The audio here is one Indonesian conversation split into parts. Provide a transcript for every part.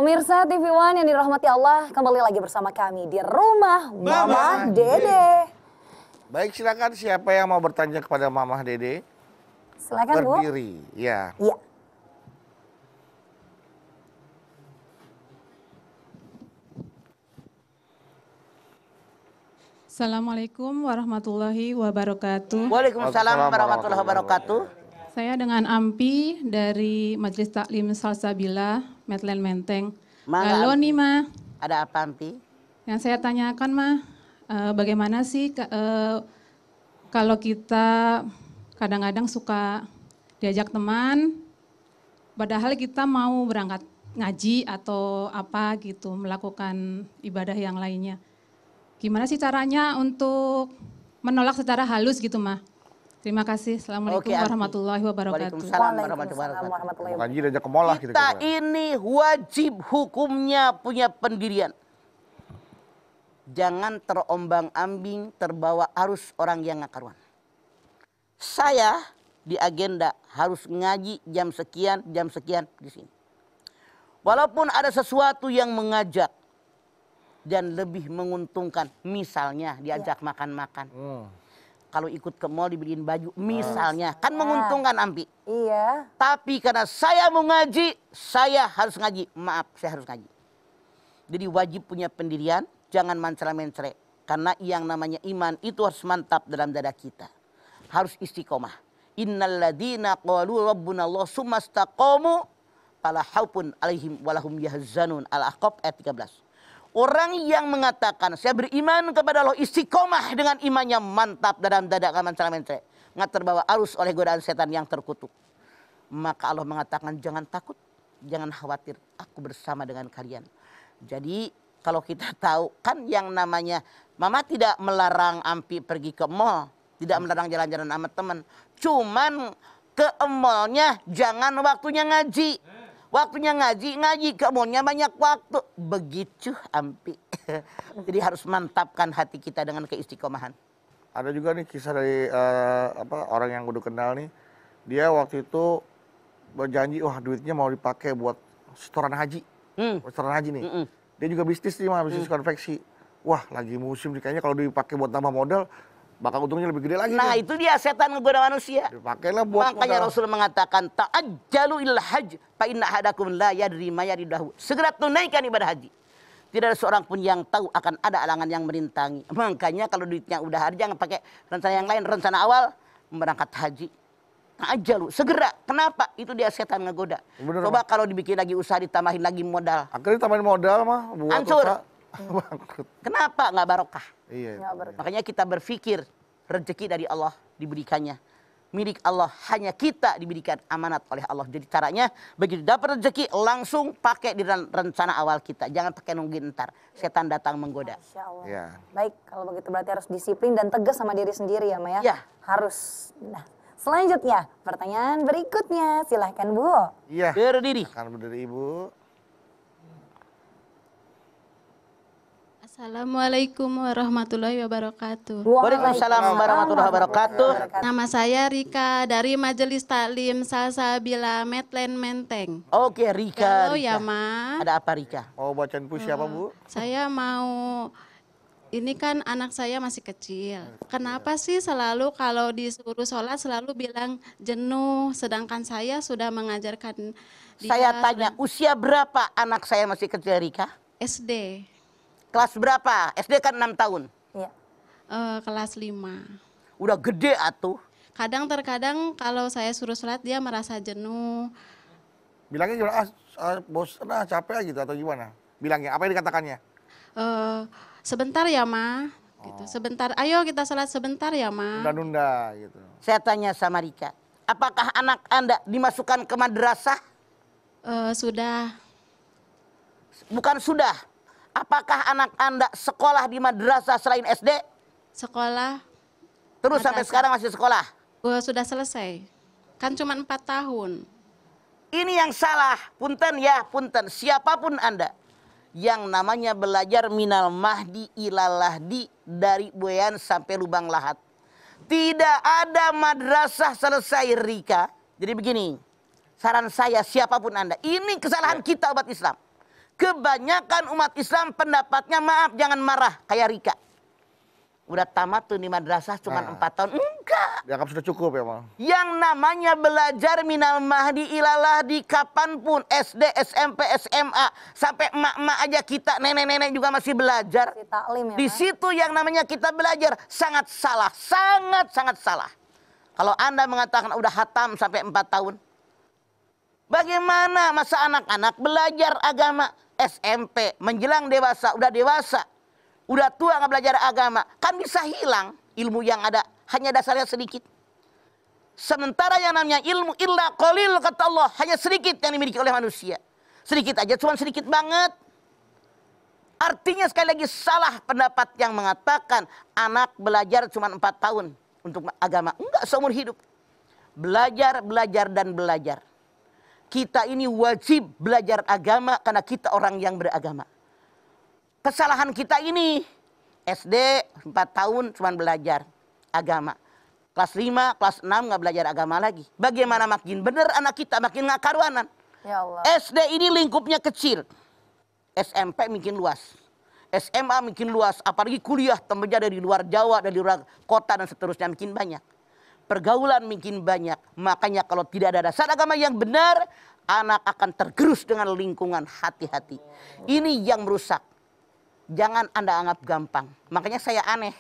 Pemirsa TV One yang dirahmati Allah, kembali lagi bersama kami di Rumah Mama Dede. Baik, silakan siapa yang mau bertanya kepada Mama Dede? Silakan Bu. Berdiri, ya. Iya. Assalamualaikum warahmatullahi wabarakatuh. Waalaikumsalam warahmatullahi wabarakatuh. Saya dengan Ampi dari Majelis Taklim Salsabila, Medland Menteng. Halo nih Ma. Ada apa Ampi? Yang saya tanyakan Ma, bagaimana sih kalau kita kadang-kadang suka diajak teman, padahal kita mau berangkat ngaji atau apa gitu, melakukan ibadah yang lainnya. Gimana sih caranya untuk menolak secara halus gitu Ma? Terima kasih. Assalamualaikum warahmatullahi wabarakatuh. Waalaikumsalam warahmatullahi wabarakatuh. Ngaji diajak ke mall lah gitu. Kita ini wajib hukumnya punya pendirian. Jangan terombang-ambing terbawa arus orang yang nggak karuan. Saya di agenda harus ngaji jam sekian di sini. Walaupun ada sesuatu yang mengajak dan lebih menguntungkan, misalnya diajak makan-makan. Kalau ikut ke mall dibeliin baju, misalnya, kan menguntungkan Ampi. Iya. Tapi karena saya mau ngaji, saya harus ngaji. Maaf, saya harus ngaji. Jadi wajib punya pendirian, jangan mencela-mencela. Karena yang namanya iman itu harus mantap dalam dada kita. Harus istiqomah. Innalladzina qalu rabbunallah sumastaqamu fala khaufun alaihim walahum yahzanun. Al-Ahqaf ayat 13. Orang yang mengatakan saya beriman kepada Allah, istiqomah dengan imannya mantap dalam dada, mencela-mencela, nggak terbawa arus oleh godaan setan yang terkutuk. Maka Allah mengatakan jangan takut, jangan khawatir, aku bersama dengan kalian. Jadi kalau kita tahu kan yang namanya Mama tidak melarang Ampi pergi ke mall, tidak melarang jalan-jalan sama teman. Cuman ke mallnya jangan waktunya ngaji. Waktunya ngaji ke mallnya banyak waktu. Begitu Ampi. Jadi harus mantapkan hati kita dengan keistiqomahan. Ada juga nih kisah dari orang yang udah kenal nih. Dia waktu itu berjanji, wah duitnya mau dipakai buat setoran haji. Setoran haji nih. Dia juga bisnis nih, bisnis konveksi. Wah lagi musim nih, kayaknya kalau dipakai buat tambah modal, bakal untungnya lebih gede lagi. Nah itu dia setan ngegoda manusia. Dipakailah buat makanya modal. Rasul mengatakan ta'ajjalu ilal hajj fa inna ahadakum la yadri ma yaridahu. Segera tunaikan ibadah haji. Tidak ada seorang pun yang tahu akan ada alangan yang merintangi. Makanya kalau duitnya udah ada jangan pakai rencana yang lain. Rencana awal berangkat haji. Ta'ajjalu segera. Kenapa? Itu dia setan ngegoda. Bener, coba kalau dibikin lagi usaha ditambahin lagi modal. Akhirnya tambahin modal mah buat hancur. Bangkrut. Kenapa? Nggak barokah. Iya. Makanya kita berpikir rezeki dari Allah diberikannya. Milik Allah, hanya kita diberikan amanat oleh Allah. Jadi caranya begitu dapat rezeki langsung pakai di rencana awal kita. Jangan pakai nungguin ntar. Setan datang menggoda. Masya Allah. Ya. Baik, kalau begitu berarti harus disiplin dan tegas sama diri sendiri ya Ma ya? Ya. Harus. Nah, selanjutnya pertanyaan berikutnya. Silahkan Bu. Iya. Berdiri. Akan berdiri Ibu. Assalamualaikum warahmatullahi wabarakatuh. Waalaikumsalam warahmatullahi wabarakatuh. Nama saya Rika dari Majelis Taklim Salsabila Medland Menteng. Oke Rika. Halo Rika. ya Ma. Ada apa Rika? Mau bacain puisi apa Bu? Saya mau, ini kan anak saya masih kecil. Kenapa sih selalu kalau disuruh sholat selalu bilang jenuh, sedangkan saya sudah mengajarkan dia. Saya tanya, usia berapa anak saya masih kecil Rika? SD. Kelas berapa? SD kan 6 tahun. Iya. Kelas 5. Udah gede atuh. Terkadang kalau saya suruh sholat dia merasa jenuh. Bilangnya gimana? Bosan, capek gitu atau gimana? Bilangnya, apa yang dikatakannya? Sebentar ya Ma, gitu. Sebentar, ayo kita sholat sebentar ya Ma. Nunda-nunda gitu. Saya tanya sama Rika, apakah anak Anda dimasukkan ke madrasah? Sudah. Bukan sudah. Apakah anak Anda sekolah di madrasah selain SD? Sekolah. Terus sampai sekarang masih sekolah? Sudah selesai. Kan cuma 4 tahun. Ini yang salah. Punten ya, punten. Siapapun Anda yang namanya belajar minal mahdi ilal lahdi, dari buayan sampai lubang lahat. Tidak ada madrasah selesai Rika. Jadi begini, saran saya siapapun Anda, ini kesalahan kita umat Islam. Kebanyakan umat Islam pendapatnya maaf jangan marah kayak Rika. Udah tamat tuh di madrasah cuma 4 tahun. Enggak. Dianggap sudah cukup ya, Bang? Yang namanya belajar minal mahdi ilalah di kapanpun. SD, SMP, SMA. Sampai emak-emak aja kita, nenek-nenek juga masih belajar. Masih taklim ya, Di Mas? situ yang namanya kita belajar sangat salah. Sangat salah. Kalau Anda mengatakan udah hatam sampai 4 tahun. Bagaimana masa anak-anak belajar agama SMP menjelang dewasa, udah dewasa. Udah tua nggak belajar agama, kan bisa hilang ilmu yang ada, hanya dasarnya sedikit. Sementara yang namanya ilmu illa qalil kata Allah, hanya sedikit yang dimiliki oleh manusia. Sedikit aja, cuma sedikit banget. Artinya sekali lagi salah pendapat yang mengatakan anak belajar cuma 4 tahun untuk agama. Enggak, seumur hidup. Belajar, belajar, dan belajar. Kita ini wajib belajar agama karena kita orang yang beragama. Kesalahan kita ini, SD 4 tahun cuma belajar agama. Kelas 5, kelas 6 nggak belajar agama lagi. Bagaimana makin benar anak kita, makin nggak karuanan. Ya Allah. SD ini lingkupnya kecil. SMP makin luas. SMA makin luas, apalagi kuliah temennya dari luar Jawa, dari luar kota dan seterusnya makin banyak. Pergaulan makin banyak. Makanya kalau tidak ada dasar agama yang benar, anak akan tergerus dengan lingkungan. Hati-hati. Ini yang merusak. Jangan Anda anggap gampang. Makanya saya aneh.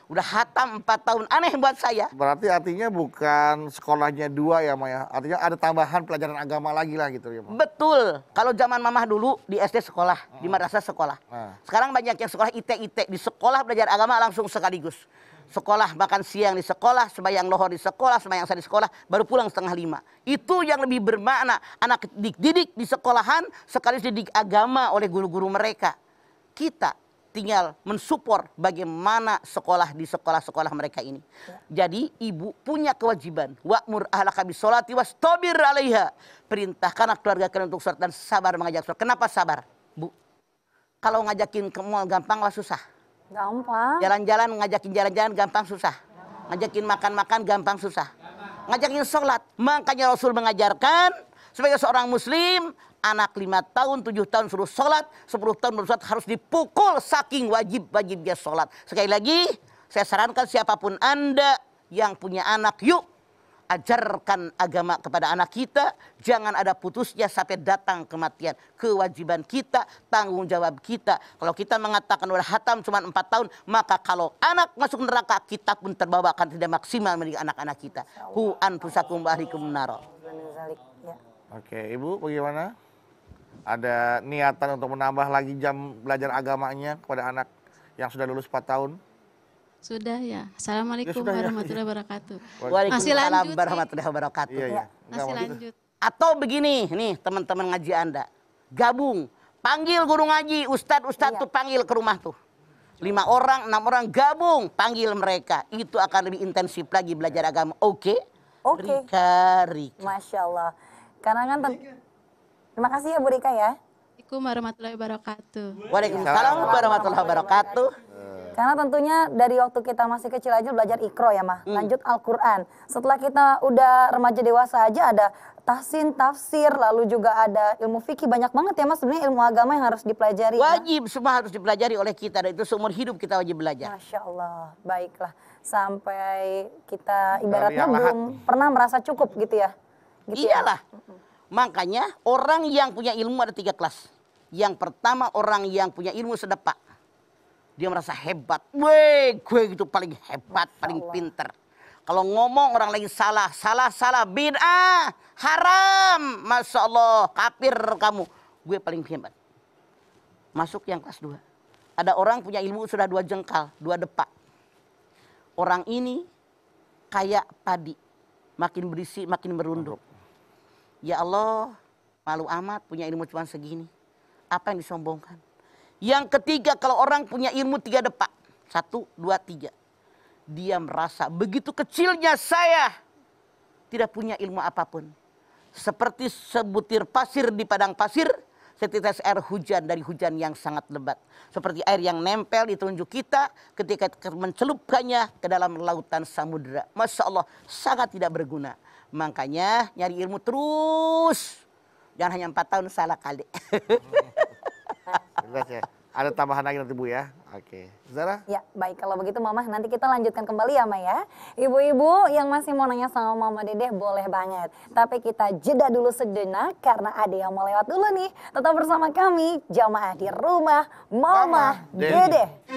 Udah hatam 4 tahun, aneh buat saya. Berarti artinya bukan sekolahnya 2 ya, Maya. Artinya ada tambahan pelajaran agama lagi lah gitu ya, Bang. Betul. Kalau zaman mamah dulu di SD sekolah, di madrasah sekolah. Sekarang banyak yang sekolah IT. Di sekolah belajar agama langsung sekaligus. Sekolah makan siang di sekolah, sembahyang lohor di sekolah, sembahyang asar di sekolah, baru pulang 4:30. Itu yang lebih bermakna. Anak didik di sekolahan sekaligus didik agama oleh guru-guru mereka. Kita tinggal mensupport bagaimana sekolah di sekolah-sekolah mereka ini. Jadi ibu punya kewajiban. Wa'mur ahlaka bisolati wastabir 'alaiha. Perintahkan keluarga kalian untuk sholat dan sabar mengajak sholat. Kenapa sabar, Bu? Kalau ngajakin ke mall gampang lah susah. Gampang. Jalan-jalan, ngajakin jalan-jalan gampang susah. Ngajakin makan-makan gampang susah. Ngajakin sholat. Makanya Rasul mengajarkan sebagai seorang muslim, anak 5 tahun, 7 tahun suruh sholat, 10 tahun baru sholat, harus dipukul saking wajib-wajibnya sholat. Sekali lagi, saya sarankan siapapun Anda yang punya anak, yuk ajarkan agama kepada anak kita. Jangan ada putusnya sampai datang kematian. Kewajiban kita, tanggung jawab kita. Kalau kita mengatakan udah hatam cuma 4 tahun, maka kalau anak masuk neraka, kita pun terbawa akan tidak maksimal mendidik anak-anak kita. Hu anfusakum wa ahlikum naro. Ya. Oke, Ibu bagaimana? Ada niatan untuk menambah lagi jam belajar agamanya kepada anak yang sudah lulus 4 tahun? Sudah ya. Assalamualaikum sudah ya. warahmatullahi wabarakatuh. Masih Waalaikumsalam lanjut warahmatullahi wabarakatuh. Iya, iya. Masih lanjut. Atau begini, nih teman-teman ngaji Anda. Gabung, panggil guru ngaji, ustadz tuh panggil ke rumah tuh. 5 orang, 6 orang gabung, panggil mereka. Itu akan lebih intensif lagi belajar agama. Oke? Oke. Rika. Masya Allah. Karena kan terima kasih ya Bu Rika ya. Assalamualaikum warahmatullahi wabarakatuh. Waalaikumsalam warahmatullahi wabarakatuh. Karena tentunya dari waktu kita masih kecil aja belajar Iqra ya Mah. Lanjut Al-Quran. Setelah kita udah remaja dewasa aja ada tahsin, tafsir, lalu juga ada ilmu fikih. Banyak banget ya Mas sebenarnya ilmu agama yang harus dipelajari. Wajib, semua harus dipelajari oleh kita. Dan itu seumur hidup kita wajib belajar. Masya Allah. Baiklah. Sampai kita ibaratnya belum pernah merasa cukup gitu ya. Gitu Iyalah. Ya? Makanya orang yang punya ilmu ada 3 kelas. Yang pertama orang yang punya ilmu sedepak. Dia merasa hebat. Weh, gue gitu paling hebat, paling pinter. Kalau ngomong orang lain salah, bid'ah, haram. Masya Allah, kafir kamu. Gue paling hebat. Masuk yang kelas 2. Ada orang punya ilmu sudah 2 jengkal, 2 depak. Orang ini kayak padi. Makin berisi, makin merunduk. Ya Allah, malu amat punya ilmu cuma segini. Apa yang disombongkan? Yang ketiga, kalau orang punya ilmu 3 depak. 1, 2, 3. Dia merasa begitu kecilnya saya tidak punya ilmu apapun. Seperti sebutir pasir di padang pasir, setetes air hujan dari hujan yang sangat lebat. Seperti air yang nempel di telunjuk kita ketika mencelupkannya ke dalam lautan samudera. Masya Allah, sangat tidak berguna. Makanya nyari ilmu terus. Jangan hanya 4 tahun salah kali. Jelas ya. Ada tambahan lagi nanti Bu ya. Oke. Zara? Ya, baik. Kalau begitu Mama, nanti kita lanjutkan kembali ya, Ma ya. Ibu-ibu yang masih mau nanya sama Mama Dedeh, boleh banget. Tapi kita jeda dulu sejenak karena ada yang mau lewat dulu nih. Tetap bersama kami, jamaah di rumah Mama Dedeh.